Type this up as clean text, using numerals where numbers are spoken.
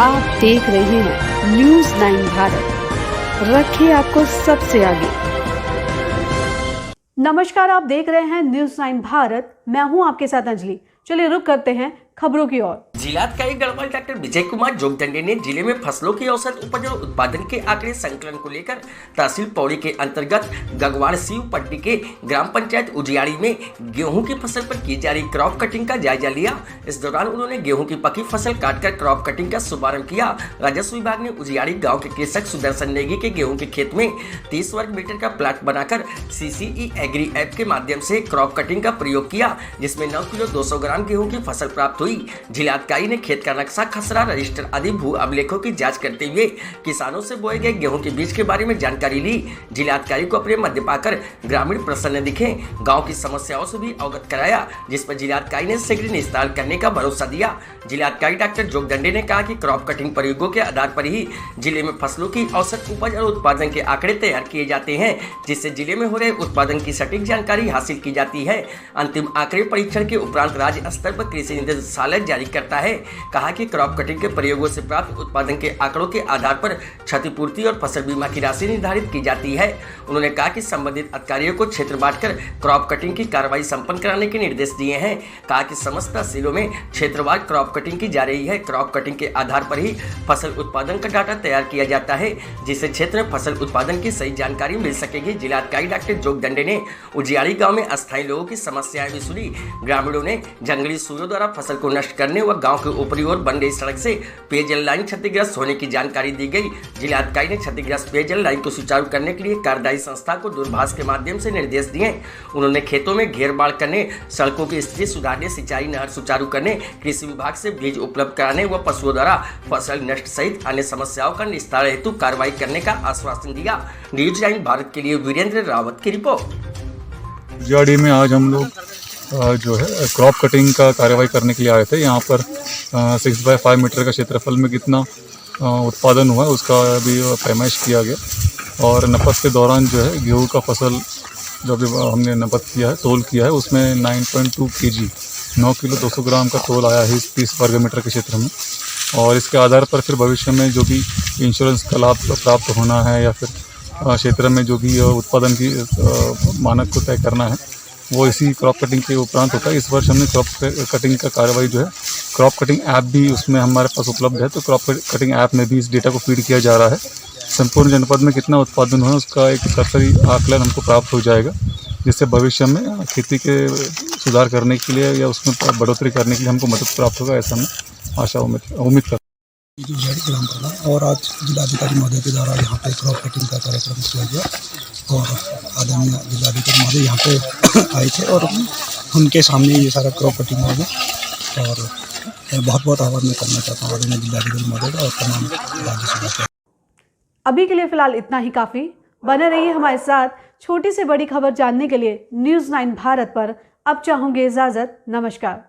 आप देख रहे हैं न्यूज़ 9 भारत, रखिए आपको सबसे आगे। नमस्कार, आप देख रहे हैं न्यूज़ 9 भारत, मैं हूं आपके साथ अंजलि। चलिए रुक करते हैं खबरों की ओर। जिलाधिकारी गढ़वाल डॉक्टर विजय कुमार जोगदंडे ने जिले में फसलों की औसत उपज और उत्पादन के आंकड़े संकलन को लेकर तहसील पौड़ी के अंतर्गत गगवाड़ शिव पट्टी के ग्राम पंचायत उजियाड़ी में गेहूं की फसल पर की जा रही क्रॉप कटिंग का जायजा लिया। इस दौरान उन्होंने गेहूं की पकी फसल काटकर क्रॉप कटिंग का शुभारंभ किया। राजस्व विभाग ने उजियाड़ी गाँव के कृषक सुदर्शन नेगी के गेहूं के खेत में 30 वर्ग मीटर का प्लाट बनाकर CCE एग्री ऐप के माध्यम से क्रॉप कटिंग का प्रयोग किया, जिसमें 9 किलो 200 ग्राम गेहूं की फसल प्राप्त हुई। जिलाधिकारी ने खेत का नक्शा, खसरा, रजिस्टर आदि भू अभिलेखों की जांच करते हुए किसानों से बोए गए गेहूं के बीज के बारे में जानकारी ली। जिलाधिकारी को अपने मध्य पाकर ग्रामीण प्रसन्न दिखे, गांव की समस्याओं से भी अवगत कराया, जिस पर जिलाधिकारी ने शीघ्र निस्तारण करने का भरोसा दिया। जिलाधिकारी डॉक्टर जोगदंडे ने कहा कि क्रॉप कटिंग प्रयोगों के आधार पर ही जिले में फसलों की औसत उपज और उत्पादन के आंकड़े तैयार किए जाते हैं, जिससे जिले में हो रहे उत्पादन की सटीक जानकारी हासिल की जाती है। अंतिम आंकड़े परीक्षण के उपरांत राज्य स्तर पर कृषि निदेशालय जारी करता है। कहा कि क्रॉप कटिंग के प्रयोगों से प्राप्त उत्पादन के आंकड़ों के आधार पर क्षतिपूर्ति और फसल बीमा की राशि निर्धारित की जाती है। उन्होंने कहा कि संबंधित अधिकारियों को क्षेत्र बांटकर क्रॉप कटिंग की कार्रवाई संपन्न कराने के निर्देश दिए हैं। कहा कि समस्त तहसीलों में क्षेत्रवार क्रॉप कटिंग की जा रही है। क्रॉप कटिंग के आधार पर ही फसल उत्पादन का डाटा तैयार किया जाता है, जिससे क्षेत्र में फसल उत्पादन की सही जानकारी मिल सकेगी। जिलाधिकारी डॉक्टर जोगदंडे ने उजियाड़ी गाँव में अस्थायी लोगों की समस्याएं भी सुनी। ग्रामीणों ने जंगली सूरों द्वारा फसल को नष्ट करने व गांव के ऊपरी ओर बन रही सड़क से पेयजल लाइन क्षतिग्रस्त होने की जानकारी दी गई। जिलाधिकारी ने क्षतिग्रस्त पेयजल लाइन को सुचारू करने के लिए कार्यदायी संस्था को दूरभाष के माध्यम से निर्देश दिए। उन्होंने खेतों में घेर बाढ़ करने, सड़कों की स्थिति सुधारने, सिंचाई नहर सुचारू करने, कृषि विभाग से बीज उपलब्ध कराने व पशुओं द्वारा फसल नष्ट सहित अन्य समस्याओं का निस्तारण हेतु कार्रवाई करने का आश्वासन दिया। न्यूज़ 9 भारत के लिए वीरेंद्र रावत की रिपोर्ट। उजियाड़ी में आज हम लोग जो है क्रॉप कटिंग का कार्रवाई करने के लिए आए थे। यहाँ पर 6x5 मीटर का क्षेत्रफल में कितना उत्पादन हुआ उसका भी पैमाइश किया गया और नपत के दौरान जो है गेहूँ का फसल जो भी हमने नपत किया है, तोल किया है, उसमें 9.2 kg 9 किलो 200 ग्राम का तोल आया है इस 30 वर्ग मीटर के क्षेत्र में। और इसके आधार पर फिर भविष्य में जो भी इंश्योरेंस का लाभ प्राप्त होना है या फिर क्षेत्र में जो भी उत्पादन की मानक को तय करना है वो इसी क्रॉप कटिंग के उपरांत होता है। इस वर्ष हमने क्रॉप कटिंग का कार्रवाई जो है क्रॉप कटिंग ऐप भी उसमें हमारे पास उपलब्ध है, तो क्रॉप कटिंग ऐप में भी इस डेटा को फीड किया जा रहा है। संपूर्ण जनपद में कितना उत्पादन हुआ है उसका एक सरसरी आकलन हमको प्राप्त हो जाएगा, जिससे भविष्य में खेती के सुधार करने के लिए या उसमें बढ़ोतरी करने के लिए हमको मदद प्राप्त होगा, ऐसा मैं आशा उम्मीद करता हूँ। उजियाड़ी ग्राम प्रधान और आज जिलाधिकारी महोदय के द्वारा यहाँ पे क्रॉप कटिंग का कार्यक्रम किया गया और आदरणीय जिलाधिकारी महोदय यहाँ पे आए थे और उनके सामने ये सारा क्रॉप कटिंग हो गया और बहुत बहुत आभार मैं करना चाहता हूँ आदरणीय जिलाधिकारी महोदय का और तमाम राज्य सभा। अभी के लिए फिलहाल इतना ही काफी। बने रहिए हमारे साथ। छोटी से बड़ी खबर जानने के लिए न्यूज़ 9 भारत पर अब चाहूंगी इजाजत। नमस्कार।